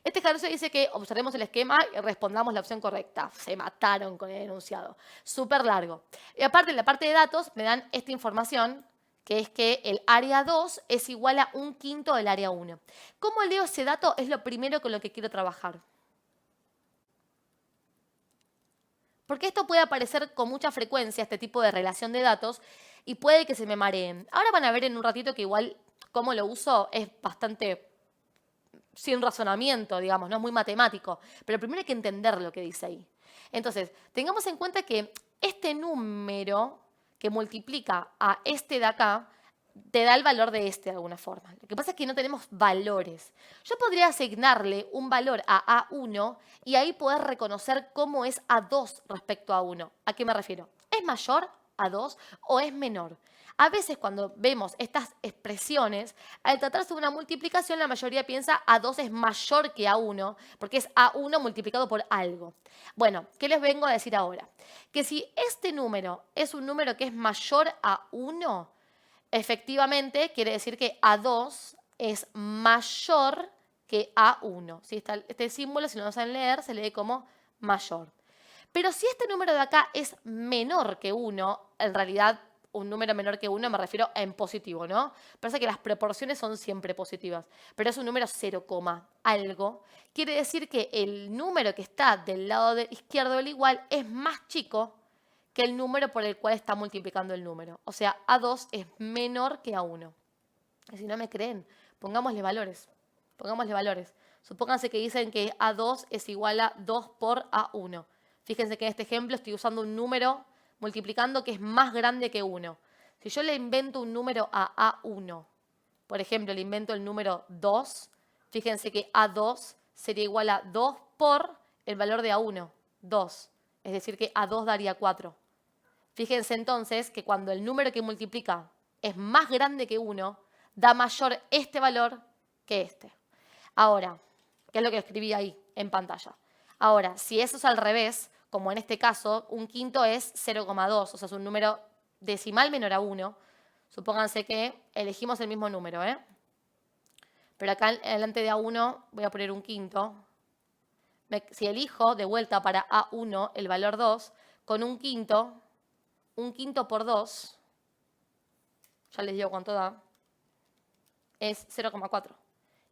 Este ejercicio dice que observemos el esquema y respondamos la opción correcta. Se mataron con el enunciado. Súper largo. Y aparte, en la parte de datos, me dan esta información, que es que el área 2 es igual a 1/5 del área 1. ¿Cómo leo ese dato? Es lo primero con lo que quiero trabajar. Porque esto puede aparecer con mucha frecuencia, este tipo de relación de datos, y puede que se me mareen. Ahora van a ver en un ratito que igual cómo lo uso es bastante sin razonamiento, digamos, no es muy matemático. Pero primero hay que entender lo que dice ahí. Entonces, tengamos en cuenta que este número que multiplica a este de acá te da el valor de este de alguna forma. Lo que pasa es que no tenemos valores. Yo podría asignarle un valor a A1 y ahí poder reconocer cómo es A2 respecto a 1. ¿A qué me refiero? ¿Es mayor a 2 o es menor? A veces cuando vemos estas expresiones, al tratarse de una multiplicación, la mayoría piensa A2 es mayor que A1, porque es A1 multiplicado por algo. Bueno, ¿qué les vengo a decir ahora? Que si este número es un número que es mayor a 1, efectivamente quiere decir que A2 es mayor que A1. ¿Sí? Este símbolo, si no lo saben leer, se lee como mayor. Pero si este número de acá es menor que 1, en realidad un número menor que 1 me refiero en positivo, ¿no? Parece que las proporciones son siempre positivas, pero es un número 0, algo. Quiere decir que el número que está del lado izquierdo del igual es más chico que el número por el cual está multiplicando el número. O sea, A2 es menor que A1. Y si no me creen, pongámosle valores. Pongámosle valores. Supónganse que dicen que A2 es igual a 2 por A1. Fíjense que en este ejemplo estoy usando un número multiplicando que es más grande que 1. Si yo le invento un número a A1, por ejemplo, le invento el número 2, fíjense que A2 sería igual a 2 por el valor de A1, 2. Es decir, que A2 daría 4. Fíjense entonces que cuando el número que multiplica es más grande que 1, da mayor este valor que este. Ahora, ¿qué es lo que escribí ahí en pantalla? Ahora, si eso es al revés, como en este caso, 1/5 es 0,2, o sea, es un número decimal menor a 1. Supónganse que elegimos el mismo número, ¿eh? Pero acá delante de A1 voy a poner 1/5. Si elijo de vuelta para A1 el valor 2, con 1/5 por 2, ya les digo cuánto da, es 0,4.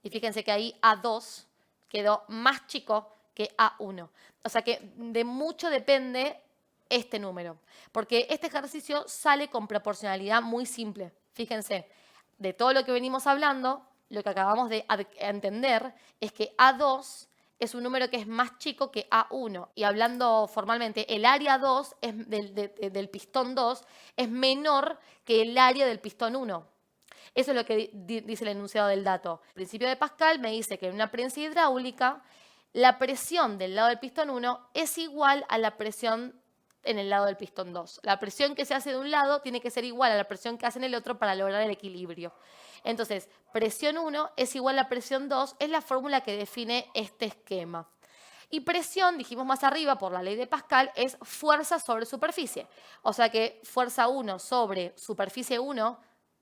Y fíjense que ahí A2 quedó más chico que A1. O sea que de mucho depende este número. Porque este ejercicio sale con proporcionalidad muy simple. Fíjense, de todo lo que venimos hablando, lo que acabamos de entender es que A2 es un número que es más chico que A1. Y hablando formalmente, el área 2 del pistón 2 es menor que el área del pistón 1. Eso es lo que dice el enunciado del dato. El principio de Pascal me dice que en una prensa hidráulica la presión del lado del pistón 1 es igual a la presión en el lado del pistón 2. La presión que se hace de un lado tiene que ser igual a la presión que hace en el otro para lograr el equilibrio. Entonces, presión 1 es igual a presión 2, es la fórmula que define este esquema. Y presión, dijimos más arriba por la ley de Pascal, es fuerza sobre superficie. O sea que fuerza 1 sobre superficie 1,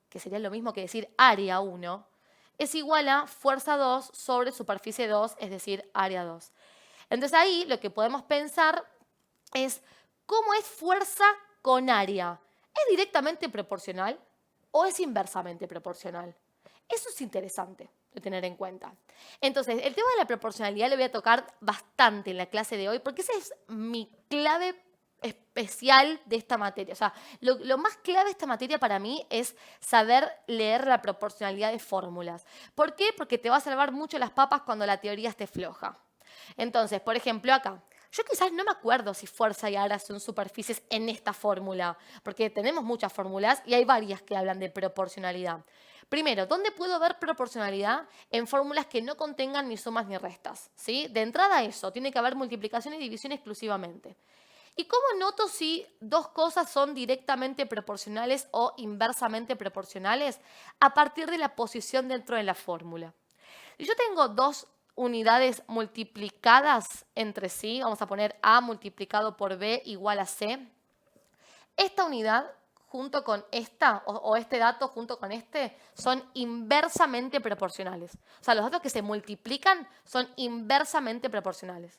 que sería lo mismo que decir área 1, es igual a fuerza 2 sobre superficie 2, es decir, área 2. Entonces ahí lo que podemos pensar es cómo es fuerza con área. ¿Es directamente proporcional o es inversamente proporcional? Eso es interesante de tener en cuenta. Entonces, el tema de la proporcionalidad lo voy a tocar bastante en la clase de hoy porque esa es mi clave especial de esta materia. O sea, lo más clave de esta materia para mí es saber leer la proporcionalidad de fórmulas. ¿Por qué? Porque te va a salvar mucho las papas cuando la teoría esté floja. Entonces, por ejemplo, acá. Yo quizás no me acuerdo si fuerza y área son superficies en esta fórmula, porque tenemos muchas fórmulas y hay varias que hablan de proporcionalidad. Primero, ¿dónde puedo ver proporcionalidad? En fórmulas que no contengan ni sumas ni restas. ¿Sí? De entrada eso, tiene que haber multiplicación y división exclusivamente. ¿Y cómo noto si dos cosas son directamente proporcionales o inversamente proporcionales? A partir de la posición dentro de la fórmula. Si yo tengo dos unidades multiplicadas entre sí, vamos a poner A multiplicado por B igual a C, esta unidad junto con esta, o este dato junto con este, son inversamente proporcionales. O sea, los datos que se multiplican son inversamente proporcionales.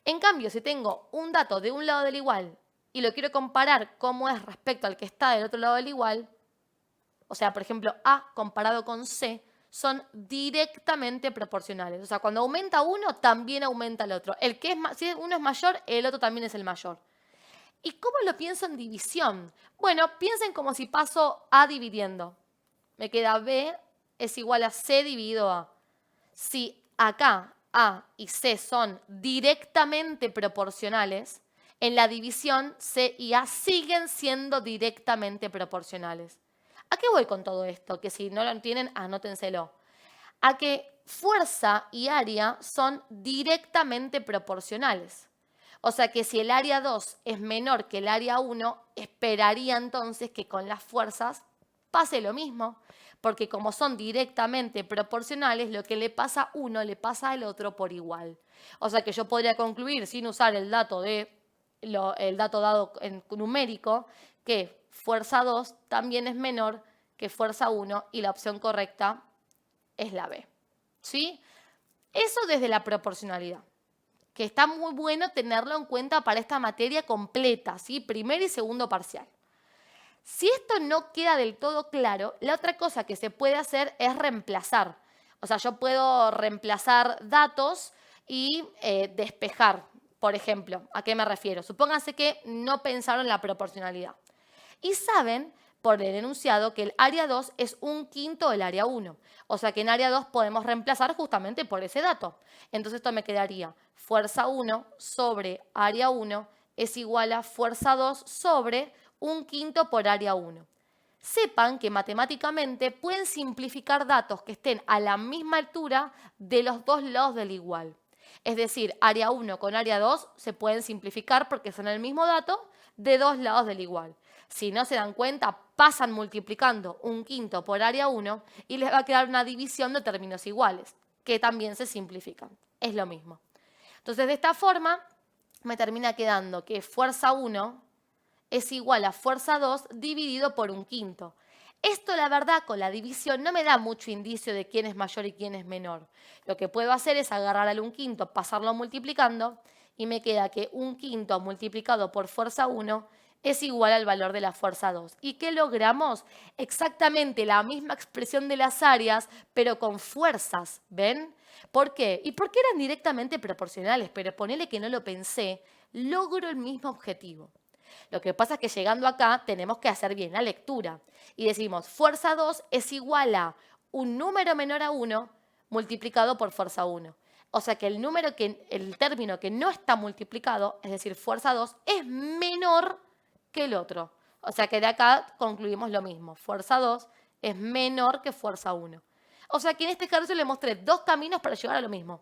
En cambio, si tengo un dato de un lado del igual y lo quiero comparar cómo es respecto al que está del otro lado del igual, o sea, por ejemplo, A comparado con C, son directamente proporcionales. O sea, cuando aumenta uno, también aumenta el otro. Si uno es mayor, el otro también es el mayor. ¿Y cómo lo pienso en división? Bueno, piensen como si paso A dividiendo. Me queda B es igual a C dividido A. Si acá A y C son directamente proporcionales, en la división C y A siguen siendo directamente proporcionales. ¿A qué voy con todo esto? Que si no lo entienden, anótenselo. A que fuerza y área son directamente proporcionales. O sea que si el área 2 es menor que el área 1, esperaría entonces que con las fuerzas pase lo mismo, porque como son directamente proporcionales, lo que le pasa a uno le pasa al otro por igual. O sea que yo podría concluir, sin usar el dato dado en numérico, que fuerza 2 también es menor que fuerza 1 y la opción correcta es la B. ¿Sí? Eso desde la proporcionalidad, que está muy bueno tenerlo en cuenta para esta materia completa, ¿sí? Primer y segundo parcial. Si esto no queda del todo claro, la otra cosa que se puede hacer es reemplazar. O sea, yo puedo reemplazar datos y despejar, por ejemplo. ¿A qué me refiero? Supónganse que no pensaron en la proporcionalidad. Y saben, por el enunciado, que el área 2 es 1/5 del área 1. O sea que en área 2 podemos reemplazar justamente por ese dato. Entonces esto me quedaría fuerza 1 sobre área 1 es igual a fuerza 2 sobre 1/5 por área 1. Sepan que matemáticamente pueden simplificar datos que estén a la misma altura de los dos lados del igual. Es decir, área 1 con área 2 se pueden simplificar porque son el mismo dato de dos lados del igual. Si no se dan cuenta, pasan multiplicando 1/5 por área 1 y les va a quedar una división de términos iguales, que también se simplifican. Es lo mismo. Entonces, de esta forma, me termina quedando que fuerza 1 es igual a fuerza 2 dividido por 1/5. Esto, la verdad, con la división no me da mucho indicio de quién es mayor y quién es menor. Lo que puedo hacer es agarrar al 1/5, pasarlo multiplicando, y me queda que 1/5 multiplicado por fuerza 1 es igual al valor de la fuerza 2. ¿Y qué logramos? Exactamente la misma expresión de las áreas, pero con fuerzas, ¿ven? ¿Por qué? Y porque eran directamente proporcionales, pero ponele que no lo pensé, logro el mismo objetivo. Lo que pasa es que llegando acá tenemos que hacer bien la lectura y decimos fuerza 2 es igual a un número menor a 1 multiplicado por fuerza 1. O sea que el término que no está multiplicado, es decir, fuerza 2, es menor que el otro. O sea que de acá concluimos lo mismo. Fuerza 2 es menor que fuerza 1. O sea que en este ejercicio le mostré dos caminos para llegar a lo mismo.